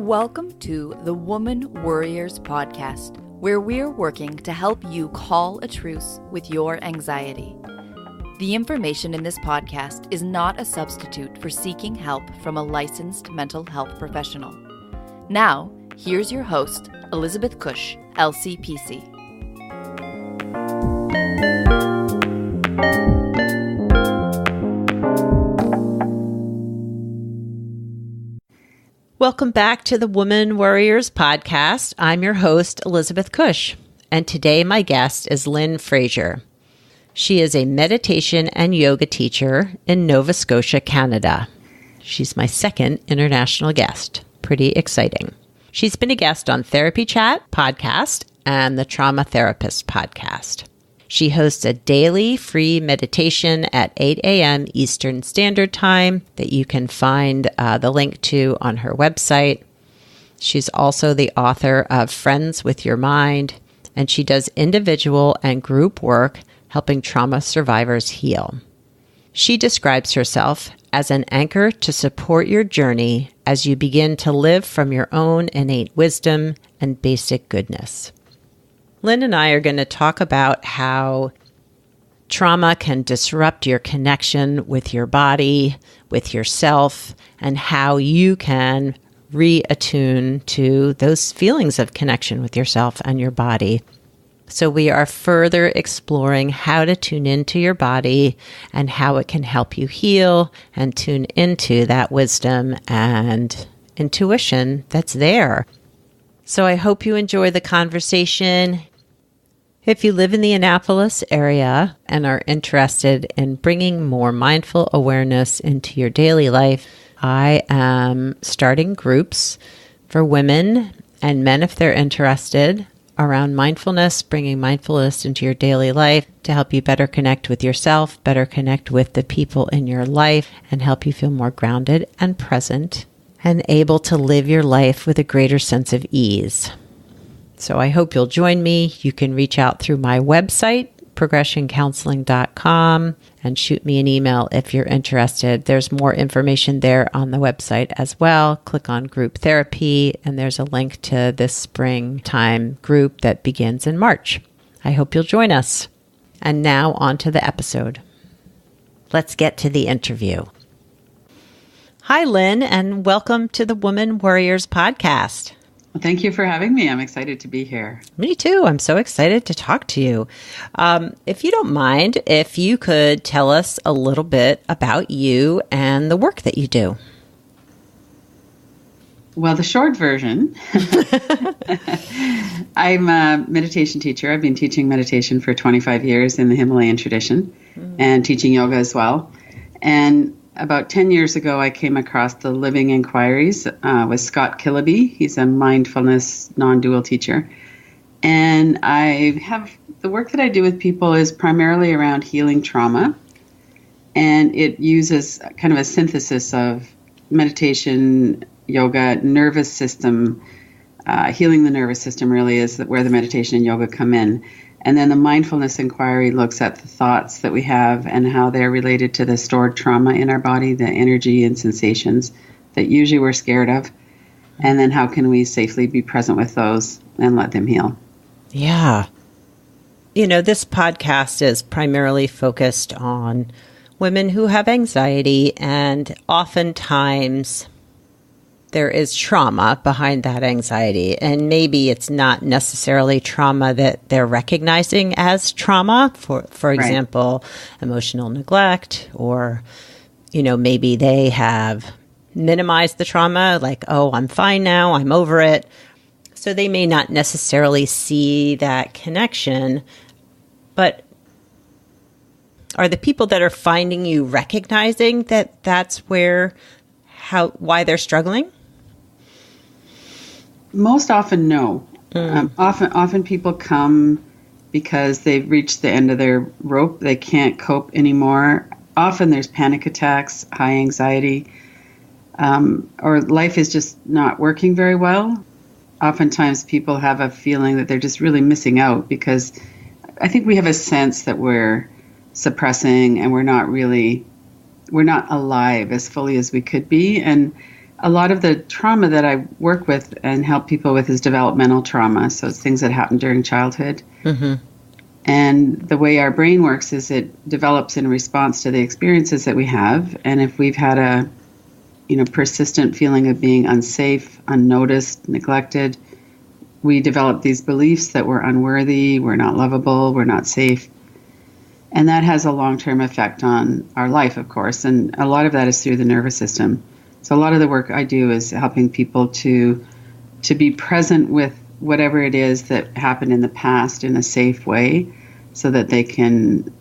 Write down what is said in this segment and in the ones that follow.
Welcome to the Woman Worriers podcast, where we're working to help you call a truce with your anxiety. The information in this podcast is not a substitute for seeking help from a licensed mental health professional. Now, here's your host, Elizabeth Cush, LCPC. Welcome back to the Woman Worriers podcast. I'm your host, Elizabeth Cush, and today my guest is Lynn Fraser. She is a meditation and yoga teacher in Nova Scotia, Canada. She's my second international guest. Pretty exciting. She's been a guest on Therapy Chat podcast and the Trauma Therapist podcast. She hosts a daily free meditation at 8 a.m. Eastern Standard Time that you can find the link to on her website. She's also the author of Friends with Your Mind, and she does individual and group work helping trauma survivors heal. She describes herself as an anchor to support your journey as you begin to live from your own innate wisdom and basic goodness. Lynn and I are going to talk about how trauma can disrupt your connection with your body, with yourself, and how you can reattune to those feelings of connection with yourself and your body. So we are further exploring how to tune into your body and how it can help you heal and tune into that wisdom and intuition that's there. So I hope you enjoy the conversation. If you live in the Annapolis area and are interested in bringing more mindful awareness into your daily life, I am starting groups for women and men if they're interested around mindfulness, bringing mindfulness into your daily life to help you better connect with yourself, better connect with the people in your life, and help you feel more grounded and present and able to live your life with a greater sense of ease. So I hope you'll join me. You can reach out through my website, progressioncounseling.com, and shoot me an email if you're interested. There's more information there on the website as well. Click on group therapy, and there's a link to this springtime group that begins in March. I hope you'll join us. And now on to the episode. Let's get to the interview. Hi, Lynn, and welcome to the Woman Worriers podcast. Well, thank you for having me. I'm excited to be here. Me too. I'm so excited to talk to you. If you don't mind, if you could tell us a little bit about you and the work that you do. Well, the short version, I'm a meditation teacher. I've been teaching meditation for 25 years in the Himalayan tradition and teaching yoga as well. And about 10 years ago, I came across the Living Inquiries with Scott Killaby. He's a mindfulness non-dual teacher. And the work that I do with people is primarily around healing trauma. And it uses kind of a synthesis of meditation, yoga, nervous system. Healing the nervous system really is where the meditation and yoga come in. And then the mindfulness inquiry looks at the thoughts that we have and how they're related to the stored trauma in our body, the energy and sensations that usually we're scared of. And then how can we safely be present with those and let them heal? Yeah. This podcast is primarily focused on women who have anxiety, and oftentimes there is trauma behind that anxiety. And maybe it's not necessarily trauma that they're recognizing as trauma, for example, emotional neglect, or, maybe they have minimized the trauma, like, oh, I'm fine now, I'm over it. So they may not necessarily see that connection, but are the people that are finding you recognizing that that's why they're struggling? Most often, no. Often people come because they've reached the end of their rope. They can't cope anymore. Often there's panic attacks, high anxiety, or life is just not working very well. Oftentimes people have a feeling that they're just really missing out because I think we have a sense that we're suppressing and we're not alive as fully as we could be. And a lot of the trauma that I work with and help people with is developmental trauma. So it's things that happen during childhood. Mm-hmm. And the way our brain works is it develops in response to the experiences that we have. And if we've had a, persistent feeling of being unsafe, unnoticed, neglected, we develop these beliefs that we're unworthy, we're not lovable, we're not safe. And that has a long-term effect on our life, of course. And a lot of that is through the nervous system. So a lot of the work I do is helping people to be present with whatever it is that happened in the past in a safe way, so that they can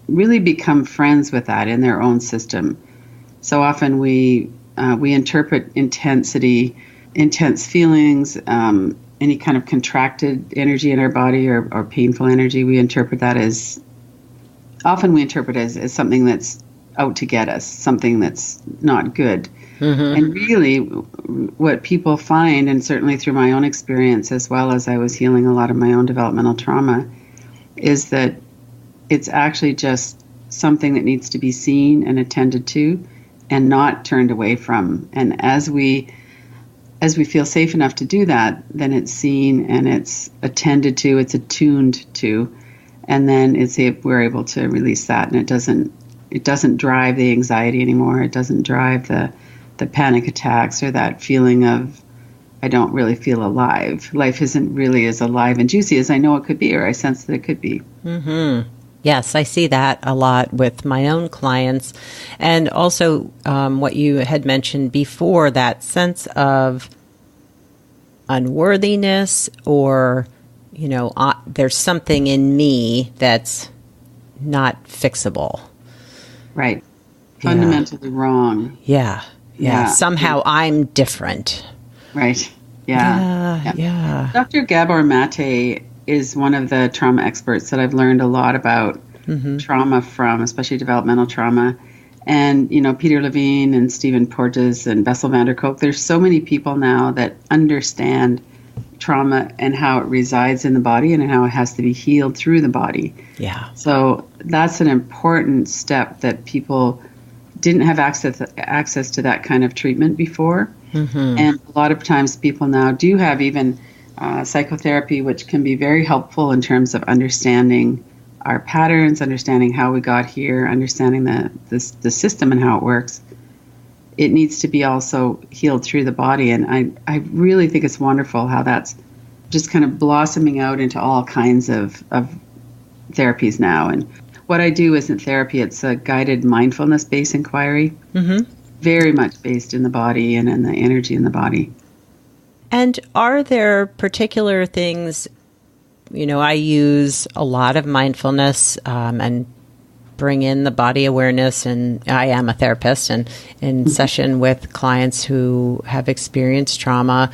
really become friends with that in their own system. So often we interpret intensity, intense feelings, any kind of contracted energy in our body or painful energy, we interpret that as something that's out to get us, something that's not good. Mm-hmm. And really what people find, and certainly through my own experience as well as I was healing a lot of my own developmental trauma, is that it's actually just something that needs to be seen and attended to and not turned away from. And as we feel safe enough to do that, then it's seen and it's attended to, it's attuned to, and then we're able to release that, and it doesn't drive the anxiety anymore. It doesn't drive the panic attacks or that feeling of, I don't really feel alive. Life isn't really as alive and juicy as I know it could be, or I sense that it could be. Mm-hmm. Yes, I see that a lot with my own clients. And also what you had mentioned before, that sense of unworthiness, or, there's something in me that's not fixable. Right. Fundamentally wrong. Yeah. Somehow I'm different. Right. Yeah. Dr. Gabor Mate is one of the trauma experts that I've learned a lot about trauma from, especially developmental trauma. And, Peter Levine and Stephen Porges and Bessel van der Kolk, there's so many people now that understand trauma and how it resides in the body and how it has to be healed through the body. Yeah. So that's an important step that people didn't have access to that kind of treatment before. Mm-hmm. And a lot of times people now do have even psychotherapy, which can be very helpful in terms of understanding our patterns, understanding how we got here, understanding the system and how it works. It needs to be also healed through the body. And I really think it's wonderful how that's just kind of blossoming out into all kinds of therapies now. And what I do isn't therapy, it's a guided mindfulness-based inquiry, very much based in the body and in the energy in the body. And are there particular things, I use a lot of mindfulness and bring in the body awareness, and I am a therapist and in session with clients who have experienced trauma.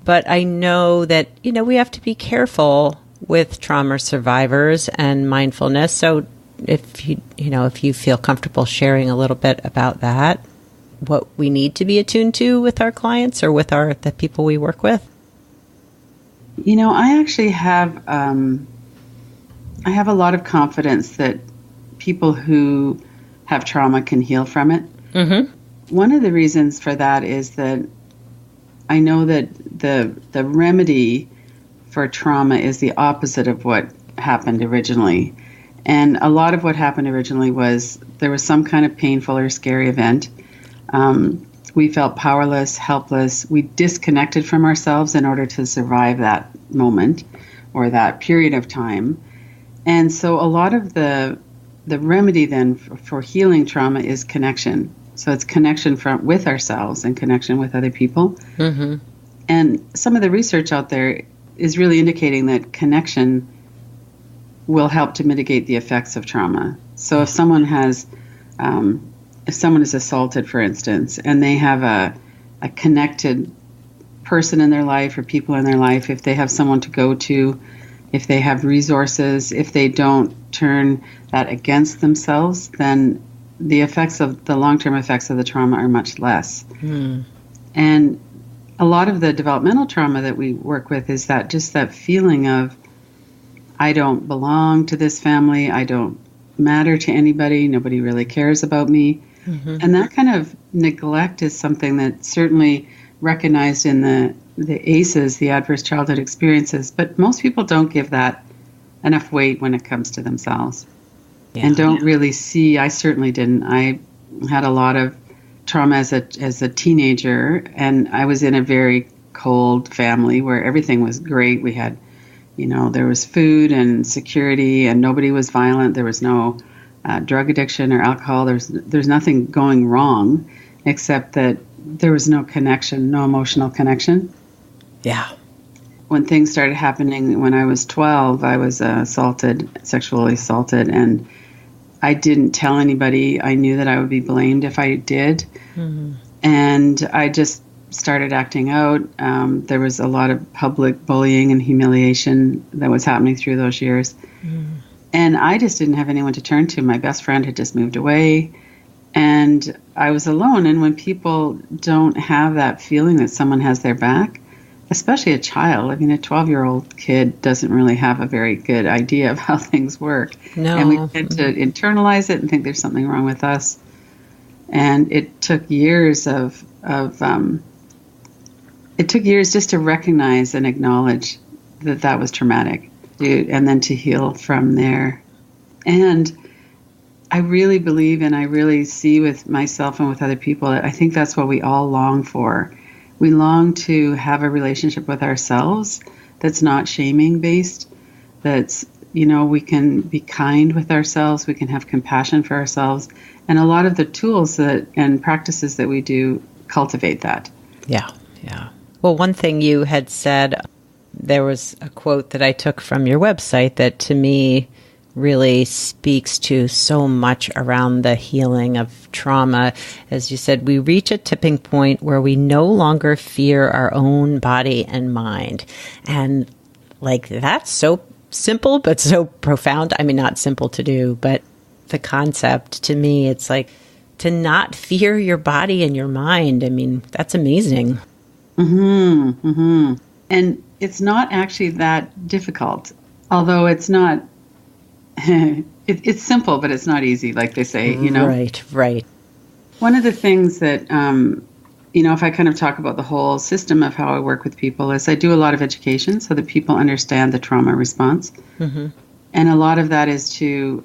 But I know that, we have to be careful with trauma survivors and mindfulness. So if you feel comfortable sharing a little bit about that, what we need to be attuned to with our clients or with the people we work with. I actually have I have a lot of confidence that people who have trauma can heal from it. Mm-hmm. One of the reasons for that is that I know that the remedy for trauma is the opposite of what happened originally. And a lot of what happened originally was there was some kind of painful or scary event. We felt powerless, helpless. We disconnected from ourselves in order to survive that moment or that period of time. And so a lot of the remedy then for healing trauma is connection. So it's connection with ourselves and connection with other people. Mm-hmm. And some of the research out there is really indicating that connection will help to mitigate the effects of trauma. So if someone is assaulted, for instance, and they have a connected person in their life or people in their life, if they have someone to go to, if they have resources, if they don't turn that against themselves, then the long-term effects of the trauma are much less. Mm. And a lot of the developmental trauma that we work with is that feeling of, I don't belong to this family, I don't matter to anybody, nobody really cares about me. And that kind of neglect is something that's certainly recognized in the ACEs, the adverse childhood experiences, but most people don't give that enough weight when it comes to themselves and don't really see. I certainly didn't. I had a lot of trauma as a teenager, and I was in a very cold family where everything was great. We had, there was food and security, and nobody was violent. There was no drug addiction or alcohol. There's nothing going wrong, except that there was no connection, no emotional connection. Yeah. When things started happening when I was 12, I was sexually assaulted, and I didn't tell anybody. I knew that I would be blamed if I did. And I just started acting out. There was a lot of public bullying and humiliation that was happening through those years. And I just didn't have anyone to turn to. My best friend had just moved away, and I was alone. And when people don't have that feeling that someone has their back, especially a child, I mean, a 12-year-old kid doesn't really have a very good idea of how things work. No. And we tend to internalize it and think there's something wrong with us. And it took years just to recognize and acknowledge that was traumatic, and then to heal from there. And I really believe, and I really see with myself and with other people, I think that's what we all long for. We long to have a relationship with ourselves that's not shaming based, that's, we can be kind with ourselves, we can have compassion for ourselves. And a lot of the tools and practices that we do cultivate that. Yeah. Well, one thing you had said, there was a quote that I took from your website that to me really speaks to so much around the healing of trauma. As you said, we reach a tipping point where we no longer fear our own body and mind. And that's so simple, but so profound. I mean, not simple to do, but the concept to me, it's like to not fear your body and your mind. I mean, that's amazing. And it's not actually that difficult, although it's not, it's simple, but it's not easy, like they say, Right. One of the things that, if I kind of talk about the whole system of how I work with people, is I do a lot of education so that people understand the trauma response. And a lot of that is to,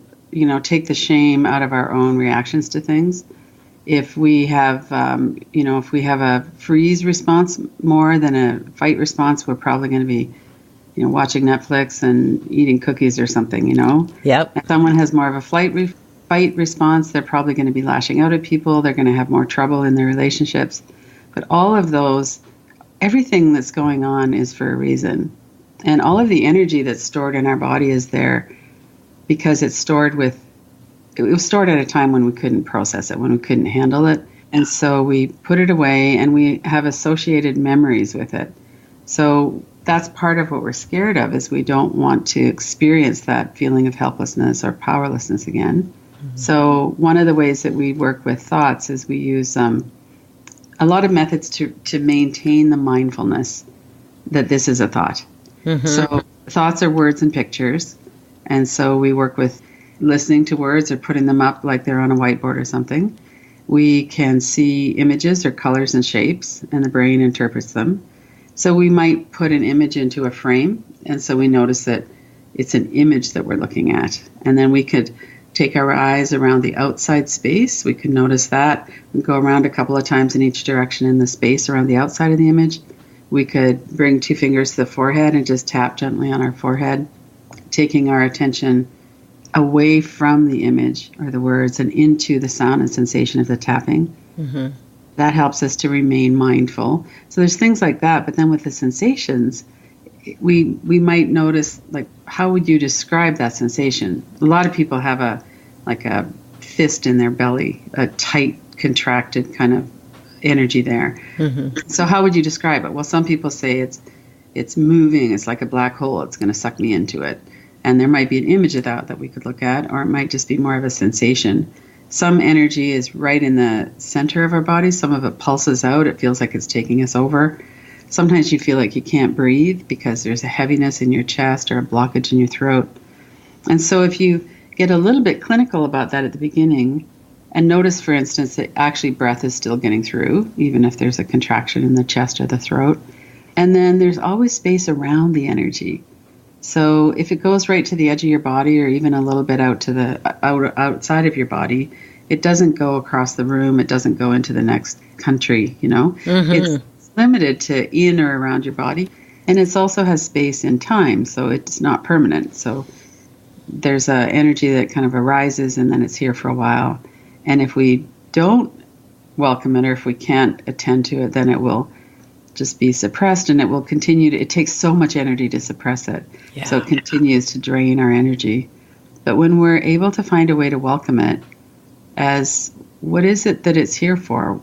take the shame out of our own reactions to things. If we have, if we have a freeze response more than a fight response, we're probably going to be, watching Netflix and eating cookies or something, Yep. If someone has more of a fight response, they're probably going to be lashing out at people. They're going to have more trouble in their relationships. But all of those, everything that's going on is for a reason. And all of the energy that's stored in our body is there because it was stored at a time when we couldn't process it, when we couldn't handle it. And so we put it away and we have associated memories with it. So that's part of what we're scared of, is we don't want to experience that feeling of helplessness or powerlessness again. So one of the ways that we work with thoughts is we use a lot of methods to maintain the mindfulness that this is a thought. So thoughts are words and pictures. And so we work with listening to words or putting them up like they're on a whiteboard or something. We can see images or colors and shapes, and the brain interprets them. So we might put an image into a frame, and so we notice that it's an image that we're looking at. And then we could take our eyes around the outside space. We could notice that and go around a couple of times in each direction in the space around the outside of the image. We could bring 2 fingers to the forehead and just tap gently on our forehead, taking our attention away from the image or the words and into the sound and sensation of the tapping. That helps us to remain mindful. So there's things like that. But then with the sensations, we might notice, like, how would you describe that sensation? A lot of people have a fist in their belly, a tight, contracted kind of energy there. So how would you describe it? Well, some people say it's moving. It's like a black hole. It's going to suck me into it. And there might be an image of that we could look at, or it might just be more of a sensation. Some energy is right in the center of our body. Some of it pulses out. It feels like it's taking us over. Sometimes you feel like you can't breathe because there's a heaviness in your chest or a blockage in your throat. And so if you get a little bit clinical about that at the beginning, And notice, for instance, that actually breath is still getting through, even if there's a contraction in the chest or the throat. And then there's always space around the energy. So if it goes right to the edge of your body or even a little bit out to the outside of your body, it doesn't go across the room. It doesn't go into the next country, It's limited to in or around your body. And it also has space in time, so it's not permanent. So there's an energy that kind of arises and then it's here for a while. And if we don't welcome it or if we can't attend to it, then it will just be suppressed and it will continue to, it takes so much energy to suppress it. Yeah. So it continues to drain our energy. But when we're able to find a way to welcome it as what is it that it's here for?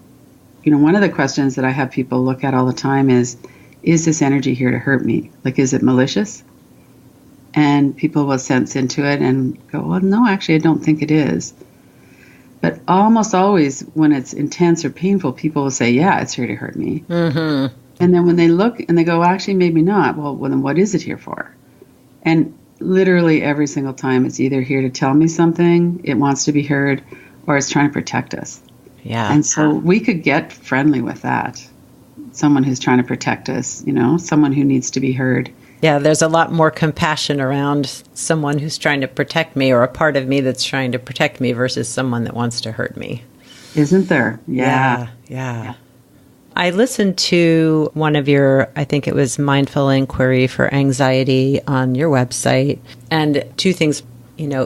One of the questions that I have people look at all the time is this energy here to hurt me? Like, is it malicious? And people will sense into it and go, well, no, actually, I don't think it is. But almost always when it's intense or painful, people will say, yeah, it's here to hurt me. Mm-hmm. And then when they look and they go, well, actually, maybe not. Well, then what is it here for? And literally every single time it's either here to tell me something, it wants to be heard, or it's trying to protect us. Yeah. And so we could get friendly with that. Someone who's trying to protect us, someone who needs to be heard. Yeah, there's a lot more compassion around someone who's trying to protect me or a part of me that's trying to protect me versus someone that wants to hurt me. Isn't there? Yeah. I listened to one of your, I think it was Mindful Inquiry for Anxiety on your website. And two things,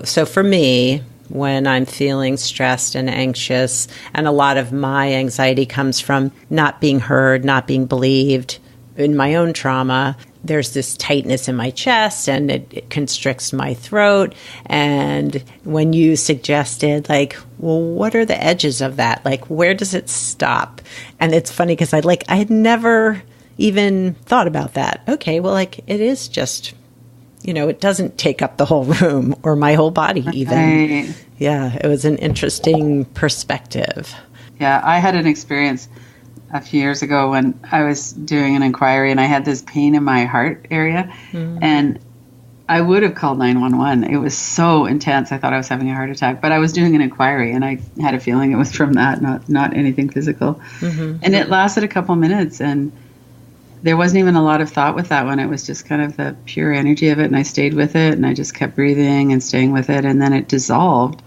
so for me, when I'm feeling stressed and anxious, and a lot of my anxiety comes from not being heard, not being believed in my own trauma, there's this tightness in my chest and it constricts my throat. And when you suggested, like, well, what are the edges of that? Like, where does it stop? And it's funny because I had never even thought about that. Okay, well, like, it is just, it doesn't take up the whole room or my whole body even. Right. Yeah, it was an interesting perspective. Yeah, I had an experience a few years ago when I was doing an inquiry and I had this pain in my heart area, and I would have called 911. It was so intense. I thought I was having a heart attack, but I was doing an inquiry and I had a feeling it was from that, not anything physical. And it lasted a couple minutes and there wasn't even a lot of thought with that one. It was just kind of the pure energy of it, and I stayed with it and I just kept breathing and staying with it, and then it dissolved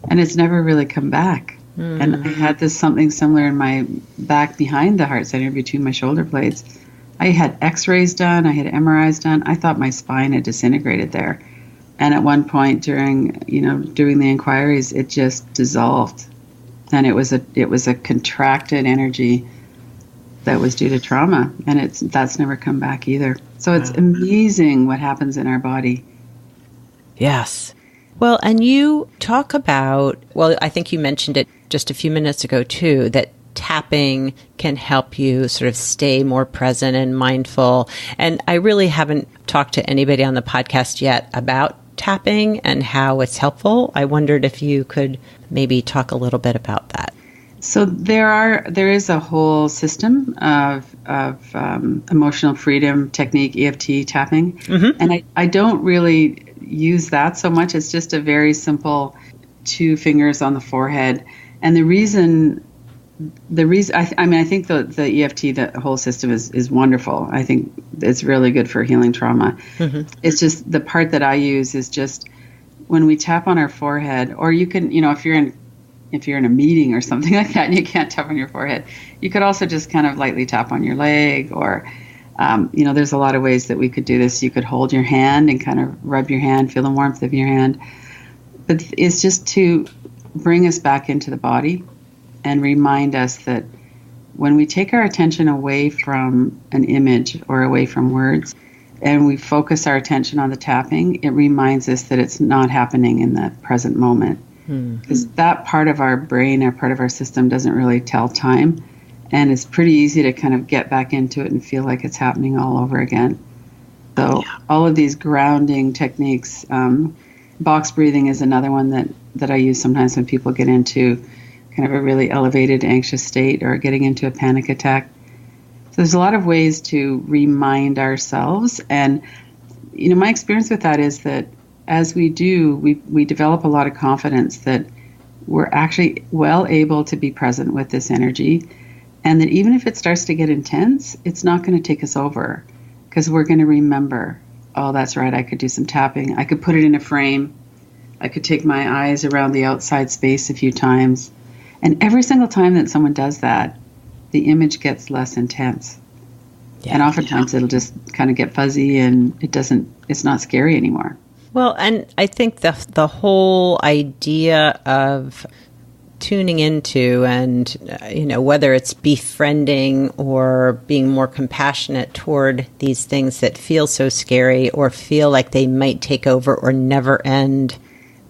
and it's never really come back. And I had something similar in my back behind the heart center between my shoulder blades. I had x-rays done. I had MRIs done. I thought my spine had disintegrated there. And at one point during, doing the inquiries, it just dissolved. And it was a contracted energy that was due to trauma. And that's never come back either. So it's amazing what happens in our body. Yes. Well, and you talk about, I think you mentioned it just a few minutes ago too, that tapping can help you sort of stay more present and mindful. And I really haven't talked to anybody on the podcast yet about tapping and how it's helpful. I wondered if you could maybe talk a little bit about that. So there is a whole system of emotional freedom technique, EFT tapping, and I don't really use that so much. It's just a very simple 2 fingers on the forehead, and the reason I think the EFT, the whole system is wonderful. I think it's really good for healing trauma. It's just the part that I use is just when we tap on our forehead, or you can, if you're in a meeting or something like that and you can't tap on your forehead, you could also just kind of lightly tap on your leg, or, there's a lot of ways that we could do this. You could hold your hand and kind of rub your hand, feel the warmth of your hand. But it's just to bring us back into the body and remind us that when we take our attention away from an image or away from words, and we focus our attention on the tapping, it reminds us that it's not happening in the present moment. Because that part of our brain, or part of our system, doesn't really tell time. And it's pretty easy to kind of get back into it and feel like it's happening all over again. So all of these grounding techniques, box breathing is another one that I use sometimes when people get into kind of a really elevated anxious state or getting into a panic attack. So there's a lot of ways to remind ourselves. And, my experience with that is that as we do, we develop a lot of confidence that we're actually well able to be present with this energy. And that even if it starts to get intense, it's not going to take us over, because we're going to remember, oh, that's right, I could do some tapping. I could put it in a frame. I could take my eyes around the outside space a few times. And every single time that someone does that, the image gets less intense. Yeah, and oftentimes it'll just kind of get fuzzy and it's not scary anymore. Well, and I think the whole idea of tuning into and, whether it's befriending or being more compassionate toward these things that feel so scary or feel like they might take over or never end,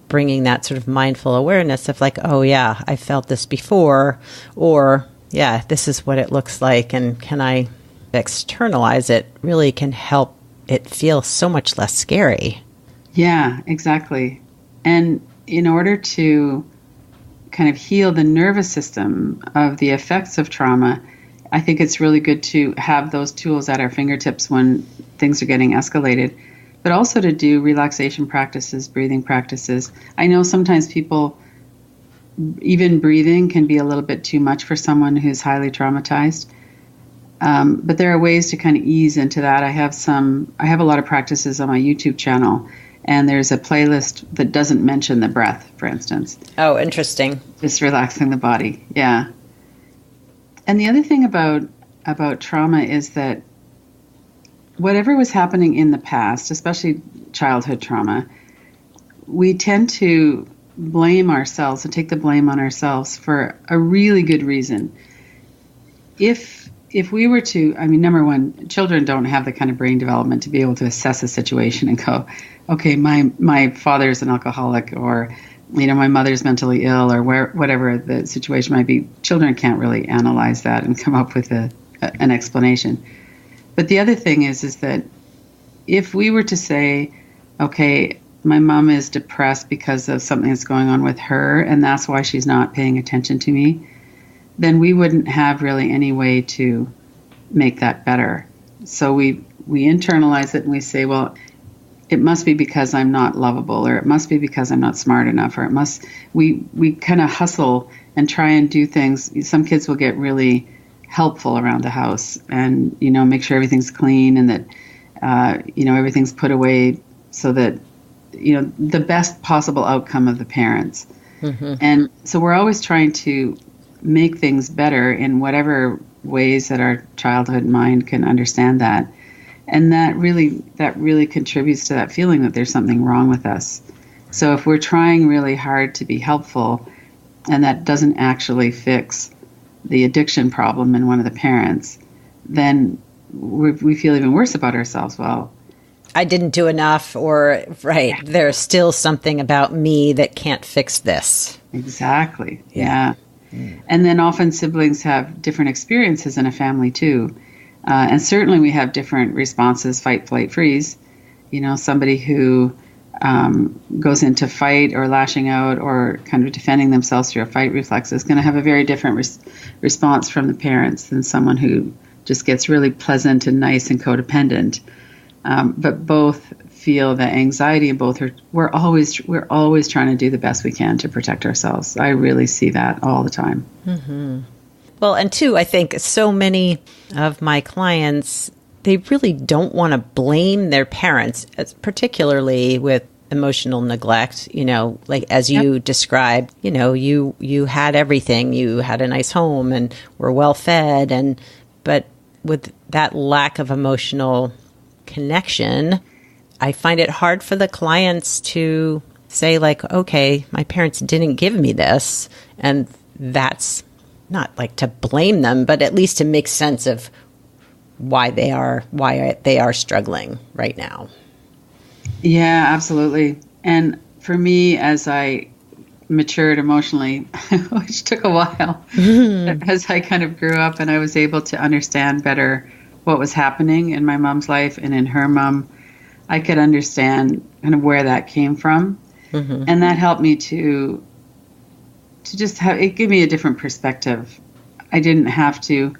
bringing that sort of mindful awareness of like, oh yeah, I felt this before, or yeah, this is what it looks like, and can I externalize it, really can help it feel so much less scary. Yeah, exactly. And in order to kind of heal the nervous system of the effects of trauma, I think it's really good to have those tools at our fingertips when things are getting escalated, but also to do relaxation practices, breathing practices. I know sometimes people, even breathing can be a little bit too much for someone who's highly traumatized. But there are ways to kind of ease into that. I have a lot of practices on my YouTube channel, and there's a playlist that doesn't mention the breath, for instance. Oh, interesting. Just relaxing the body. Yeah. And the other thing about trauma is that whatever was happening in the past, especially childhood trauma, we tend to blame ourselves and take the blame on ourselves for a really good reason. If we were to, number one, children don't have the kind of brain development to be able to assess a situation and go, okay, my father's an alcoholic, or, my mother's mentally ill, or whatever the situation might be. Children can't really analyze that and come up with an explanation. But the other thing is that if we were to say, okay, my mom is depressed because of something that's going on with her, and that's why she's not paying attention to me, then we wouldn't have really any way to make that better. So we internalize it and we say, well, it must be because I'm not lovable, or it must be because I'm not smart enough, or we kind of hustle and try and do things. Some kids will get really helpful around the house and, make sure everything's clean and that, everything's put away so that, the best possible outcome of the parents. Mm-hmm. And so we're always trying to make things better in whatever ways that our childhood mind can understand that. And that really contributes to that feeling that there's something wrong with us. So if we're trying really hard to be helpful and that doesn't actually fix the addiction problem in one of the parents, then we feel even worse about ourselves. Well, I didn't do enough, or right, there's still something about me that can't fix this. Exactly. Yeah. And then often siblings have different experiences in a family too. And certainly we have different responses, fight, flight, freeze. Somebody who goes into fight or lashing out or kind of defending themselves through a fight reflex is going to have a very different response from the parents than someone who just gets really pleasant and nice and codependent. But both feel the anxiety, and we're always trying to do the best we can to protect ourselves. I really see that all the time. Mm-hmm. Well, and two, I think so many of my clients, they really don't want to blame their parents, particularly with emotional neglect. Like as you described, you had everything, you had a nice home and were well fed, but with that lack of emotional connection, I find it hard for the clients to say like, okay, my parents didn't give me this, and that's not like to blame them, but at least to make sense of why they are struggling right now. Yeah, absolutely. And for me, as I matured emotionally, which took a while, as I kind of grew up and I was able to understand better what was happening in my mom's life and in her mom, I could understand kind of where that came from. Mm-hmm. And that helped me to just have, it gave me a different perspective. I didn't have to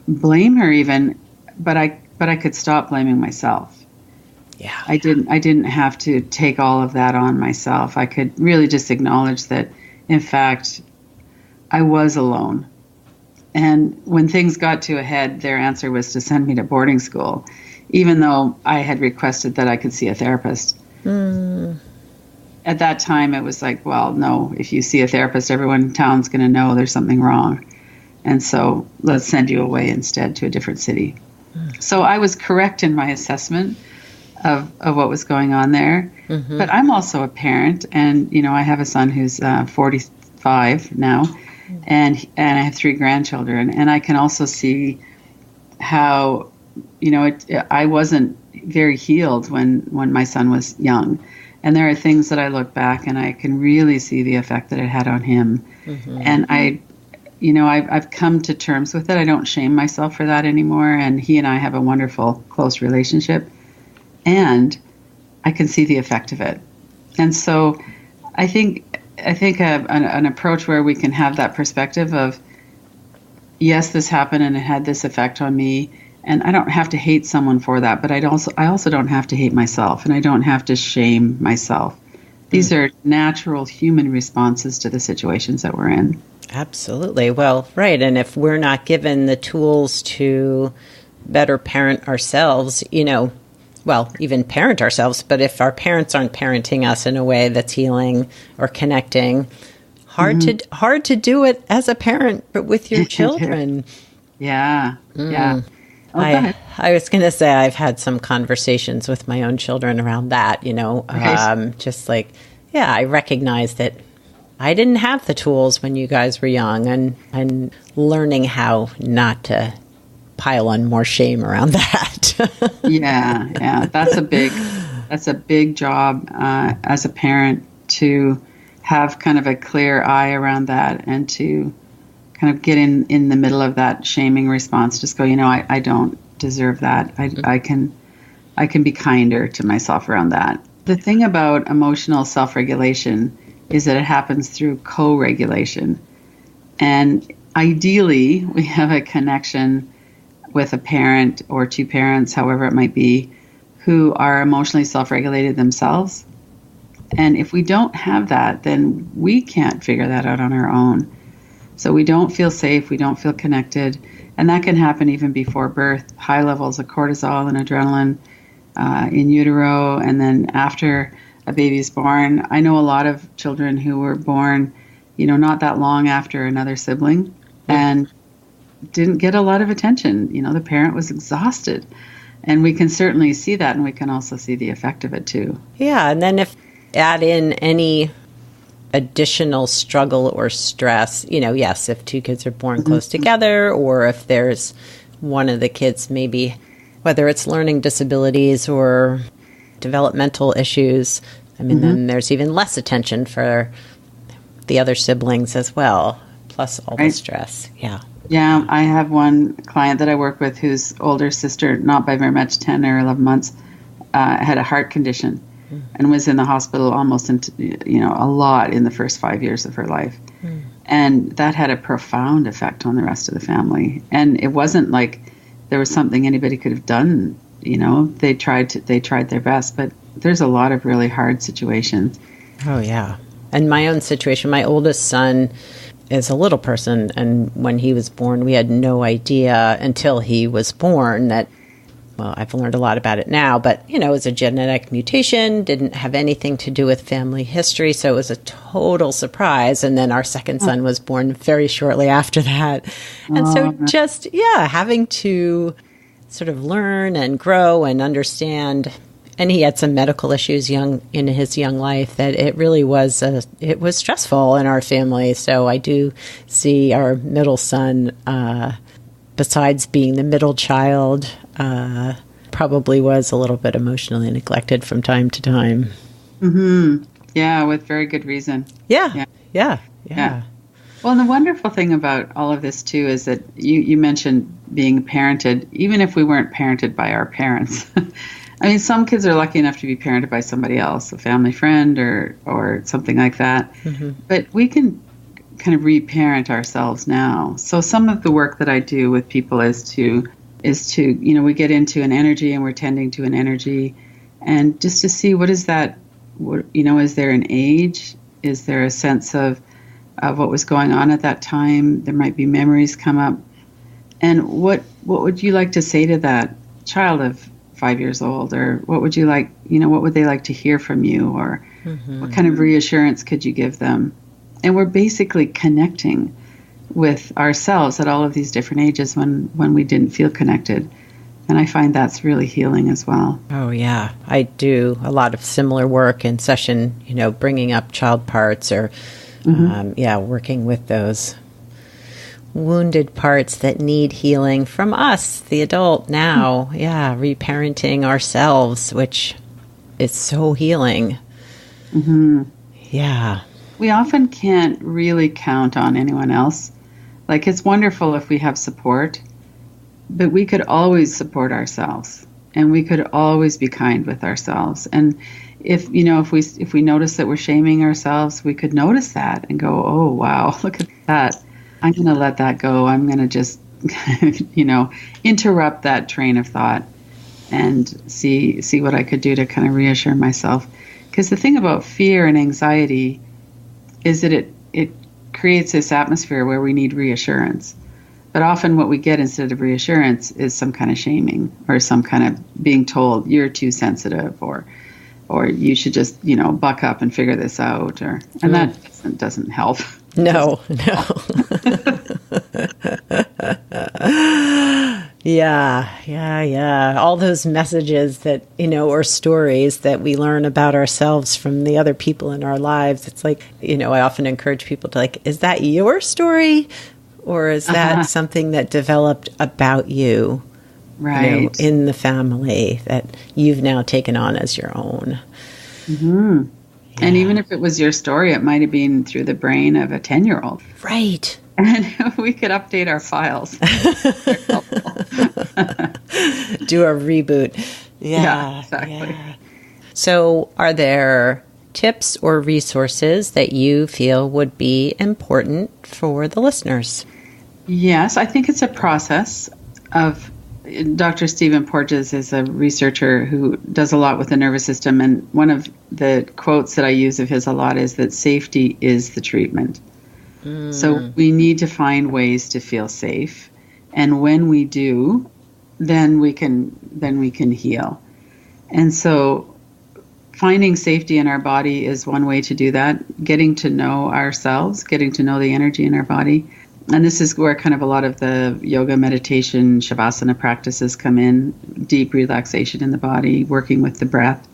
blame her even, but I could stop blaming myself. Yeah. I didn't have to take all of that on myself. I could really just acknowledge that in fact, I was alone. And when things got to a head, their answer was to send me to boarding school, even though I had requested that I could see a therapist. At that time, it was like, well, no, if you see a therapist, everyone in town's going to know there's something wrong. And so let's send you away instead to a different city. So I was correct in my assessment of what was going on there. But I'm also a parent, and, you know, I have a son who's 45 now, and I have 3 grandchildren. And I can also see how, you know, I wasn't very healed when my son was young. And there are things that I look back and I can really see the effect that it had on him. And I've come to terms with it. I don't shame myself for that anymore. And he and I have a wonderful, close relationship. And I can see the effect of it. And so I think an approach where we can have that perspective of, yes, this happened and it had this effect on me. And I don't have to hate someone for that, but I also don't have to hate myself, and I don't have to shame myself. These are natural human responses to the situations that we're in. Absolutely. Well, right. And if we're not given the tools to better parent ourselves, you know, well, even parent ourselves, but if our parents aren't parenting us in a way that's healing or connecting, hard to do it as a parent, but with your children. Yeah. I was going to say I've had some conversations with my own children around that, you know, just like, yeah, I recognize that I didn't have the tools when you guys were young, and learning how not to pile on more shame around that. Yeah. That's a big job as a parent, to have kind of a clear eye around that, and to kind of get in the middle of that shaming response. Just go, you know, I don't deserve that. I can be kinder to myself around that. The thing about emotional self-regulation is that it happens through co-regulation. And ideally, we have a connection with a parent or 2 parents, however it might be, who are emotionally self-regulated themselves. And if we don't have that, then we can't figure that out on our own. So we don't feel safe, we don't feel connected, and that can happen even before birth. High levels of cortisol and adrenaline in utero, and then after a baby's born. I know a lot of children who were born, you know, not that long after another sibling, and didn't get a lot of attention. You know, the parent was exhausted, and we can certainly see that, and we can also see the effect of it too. Yeah, and then if add in any additional struggle or stress, you know, yes, if 2 kids are born close together, or if there's one of the kids, maybe whether it's learning disabilities or developmental issues, I mean, then there's even less attention for the other siblings as well, plus all the stress. Yeah. Yeah, I have one client that I work with whose older sister, not by very much, 10 or 11 months, had a heart condition. And was in the hospital almost, a lot in the first 5 years of her life. And that had a profound effect on the rest of the family. And it wasn't like there was something anybody could have done. You know, they tried their best, but there's a lot of really hard situations. Oh, yeah. And my own situation, my oldest son is a little person. And when he was born, we had no idea until he was born that, well, I've learned a lot about it now, but, you know, it was a genetic mutation, didn't have anything to do with family history, so it was a total surprise. And then our second son was born very shortly after that. And so just, having to sort of learn and grow and understand. And he had some medical issues in his young life that it really was, it was stressful in our family. So I do see our middle son, besides being the middle child, probably was a little bit emotionally neglected from time to time. Yeah, with very good reason. Yeah. Well, and the wonderful thing about all of this, too, is that you mentioned being parented, even if we weren't parented by our parents. I mean, some kids are lucky enough to be parented by somebody else, a family friend or something like that. But we can kind of reparent ourselves now. So some of the work that I do with people is to, you know, we get into an energy and we're tending to an energy, and just to see what is that, you know, is there an age? Is there a sense of of what was going on at that time. There might be memories come up. And what would you like to say to that child of 5 years old? Or what would you like, what would they like to hear from you? Or what kind of reassurance could you give them? And we're basically connecting with ourselves at all of these different ages when we didn't feel connected. And I find that's really healing as well. Oh, yeah. I do a lot of similar work in session, bringing up child parts or, working with those wounded parts that need healing from us, the adult now. Yeah, reparenting ourselves, which is so healing. Mm-hmm. Yeah. We often can't really count on anyone else. Like, it's wonderful if we have support, but we could always support ourselves, and we could always be kind with ourselves. And if we notice that we're shaming ourselves, we could notice that and go, oh, wow, look at that. I'm going to let that go. I'm going to just, interrupt that train of thought and see what I could do to kind of reassure myself. Because the thing about fear and anxiety is that it creates this atmosphere where we need reassurance. But often what we get instead of reassurance is some kind of shaming or some kind of being told you're too sensitive or you should just, buck up and figure this out. And that doesn't help. No. Yeah. All those messages that, or stories that we learn about ourselves from the other people in our lives. It's like, I often encourage people to is that your story? Or is that something that developed about you, right, in the family that you've now taken on as your own? Mm-hmm. Yeah. And even if it was your story, it might have been through the brain of a 10-year-old. Right. And we could update our files. Do a reboot. Yeah, exactly. Yeah. So are there tips or resources that you feel would be important for the listeners? Yes, I think it's a process of Dr. Stephen Porges is a researcher who does a lot with the nervous system, and one of the quotes that I use of his a lot is that safety is the treatment. So we need to find ways to feel safe, and when we do, then we can heal. And so finding safety in our body is one way to do that. Getting to know ourselves, getting to know the energy in our body. And this is where kind of a lot of the yoga, meditation, shavasana practices come in, deep relaxation in the body, working with the breath.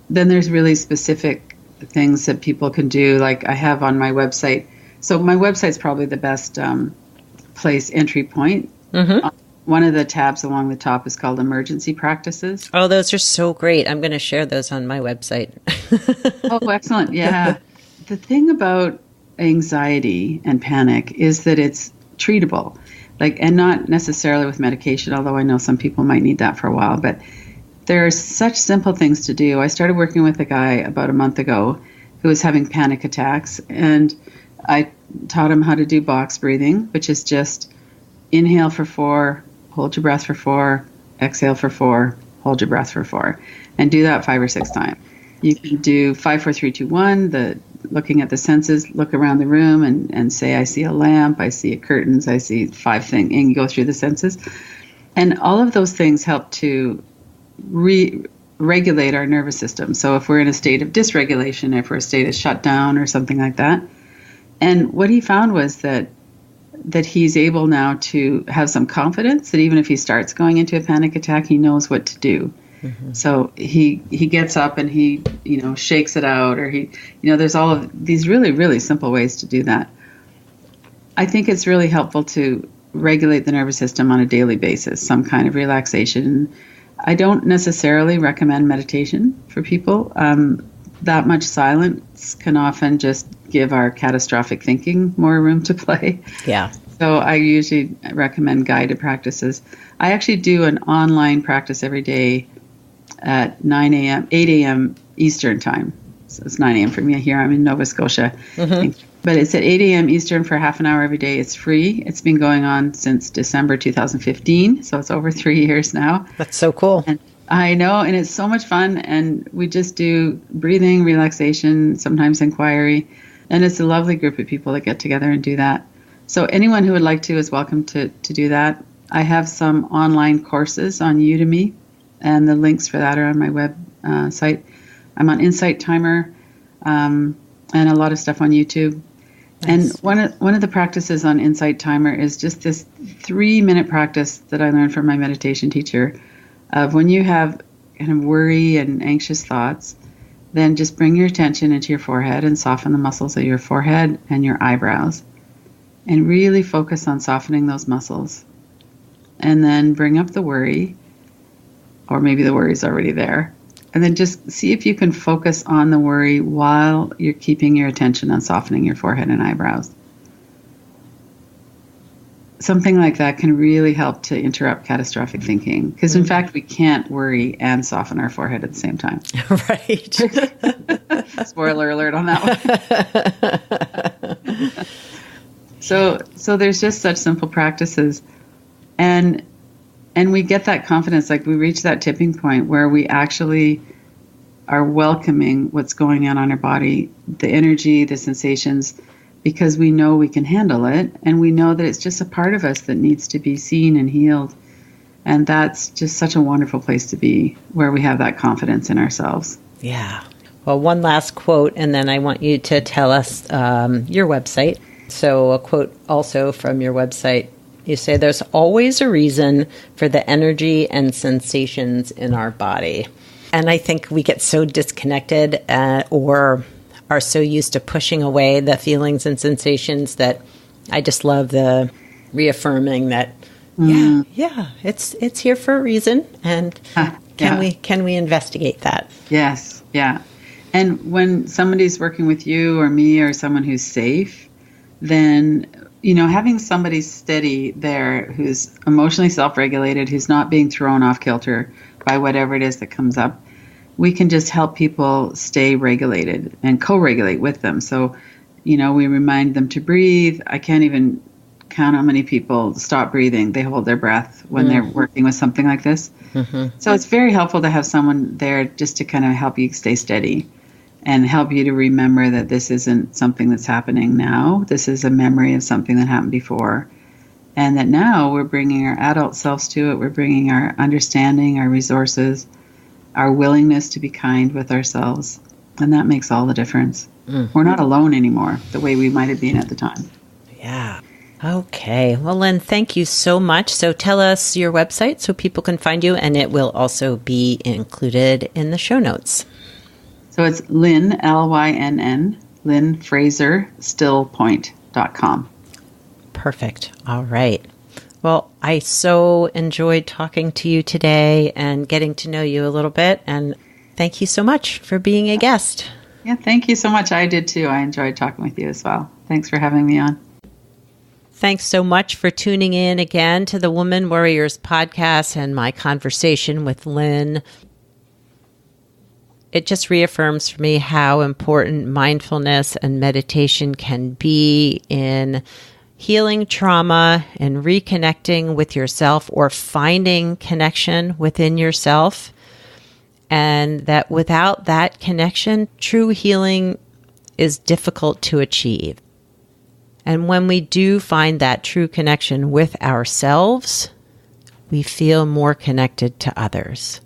Then there's really specific things that people can do, like I have on my website. So my website's probably the best entry point. Mm-hmm. One of the tabs along the top is called Emergency Practices. Oh, those are so great. I'm going to share those on my website. Oh, excellent. Yeah. The thing about anxiety and panic is that it's treatable, and not necessarily with medication, although I know some people might need that for a while, but there are such simple things to do. I started working with a guy about a month ago who was having panic attacks, and I taught him how to do box breathing, which is just inhale for 4, hold your breath for 4, exhale for 4, hold your breath for 4, and do that 5 or 6 times. You can do 5, 4, 3, 2, 1, looking at the senses, look around the room and say, I see a lamp, I see curtains, I see 5 things, and you go through the senses. And all of those things help to regulate our nervous system. So if we're in a state of dysregulation, if we're in a state of shutdown or something like that. And what he found was that he's able now to have some confidence that even if he starts going into a panic attack, he knows what to do. Mm-hmm. So he gets up and he, shakes it out, or there's all of these really, really simple ways to do that. I think it's really helpful to regulate the nervous system on a daily basis, some kind of relaxation. I don't necessarily recommend meditation for people. That much silence can often just give our catastrophic thinking more room to play. Yeah. So I usually recommend guided practices. I actually do an online practice every day at 8 a.m. Eastern time. So it's 9 a.m. for me here. I'm in Nova Scotia. Mm-hmm. But it's at 8 a.m. Eastern for half an hour every day. It's free. It's been going on since December 2015. So it's over 3 years now. That's so cool. And I know. And it's so much fun. And we just do breathing, relaxation, sometimes inquiry. And it's a lovely group of people that get together and do that. So anyone who would like to is welcome to do that. I have some online courses on Udemy, and the links for that are on my web site. I'm on Insight Timer, and a lot of stuff on YouTube. Nice. And one of the practices on Insight Timer is just this 3-minute practice that I learned from my meditation teacher of when you have kind of worry and anxious thoughts, then just bring your attention into your forehead and soften the muscles of your forehead and your eyebrows. And really focus on softening those muscles. And then bring up the worry, or maybe the worry is already there. And then just see if you can focus on the worry while you're keeping your attention on softening your forehead and eyebrows. Something like that can really help to interrupt catastrophic thinking. Because in fact, we can't worry and soften our forehead at the same time. Right. Spoiler alert on that one. So there's just such simple practices. And we get that confidence, like we reach that tipping point where we actually are welcoming what's going on our body, the energy, the sensations, because we know we can handle it, and we know that it's just a part of us that needs to be seen and healed. And that's just such a wonderful place to be, where we have that confidence in ourselves. Yeah. Well, one last quote, and then I want you to tell us your website. So a quote also from your website. You say, there's always a reason for the energy and sensations in our body. And I think we get so disconnected or are so used to pushing away the feelings and sensations that I just love the reaffirming that, it's here for a reason. And can we investigate that? Yes, yeah. And when somebody's working with you or me or someone who's safe, then having somebody steady there who's emotionally self-regulated, who's not being thrown off kilter by whatever it is that comes up, we can just help people stay regulated and co-regulate with them. So, we remind them to breathe. I can't even count how many people stop breathing. They hold their breath when they're working with something like this. Mm-hmm. So it's very helpful to have someone there just to kind of help you stay steady and help you to remember that this isn't something that's happening now. This is a memory of something that happened before. And that now we're bringing our adult selves to it. We're bringing our understanding, our resources, our willingness to be kind with ourselves. And that makes all the difference. We're not alone anymore the way we might have been at the time. Yeah. Okay. Well, Lynn, thank you so much. So tell us your website so people can find you, and it will also be included in the show notes. So it's Lynn, Lynn, Lynn Fraser, stillpoint.com. Perfect. All right. Well, I so enjoyed talking to you today and getting to know you a little bit. And thank you so much for being a guest. Yeah, thank you so much. I did too. I enjoyed talking with you as well. Thanks for having me on. Thanks so much for tuning in again to the Woman Worriers podcast and my conversation with Lynn. It just reaffirms for me how important mindfulness and meditation can be in healing trauma and reconnecting with yourself or finding connection within yourself. And that without that connection, true healing is difficult to achieve. And when we do find that true connection with ourselves, we feel more connected to others.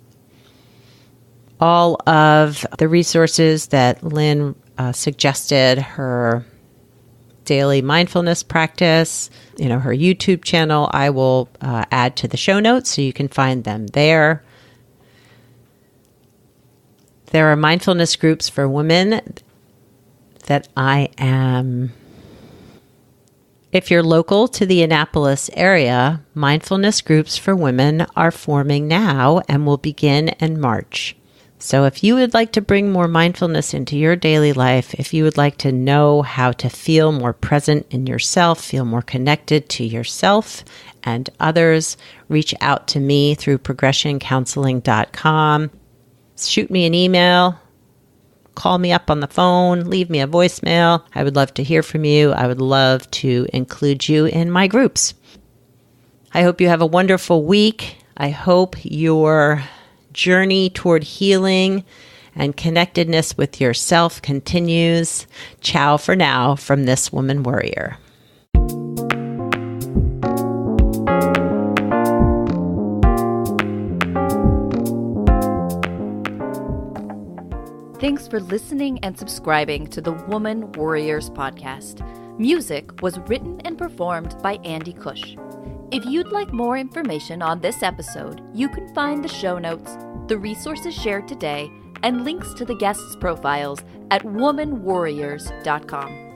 All of the resources that Lynn suggested, her daily mindfulness practice, her YouTube channel, I will add to the show notes so you can find them there. There are mindfulness groups for women that I am. If you're local to the Annapolis area, mindfulness groups for women are forming now and will begin in March. So if you would like to bring more mindfulness into your daily life, if you would like to know how to feel more present in yourself, feel more connected to yourself and others, reach out to me through progressioncounseling.com. Shoot me an email, call me up on the phone, leave me a voicemail. I would love to hear from you. I would love to include you in my groups. I hope you have a wonderful week. I hope your journey toward healing and connectedness with yourself continues. Ciao for now from this Woman Worrier. Thanks for listening and subscribing to the Woman Worriers podcast. Music was written and performed by Andy Cush. If you'd like more information on this episode, you can find the show notes, the resources shared today, and links to the guests' profiles at womanworriers.com.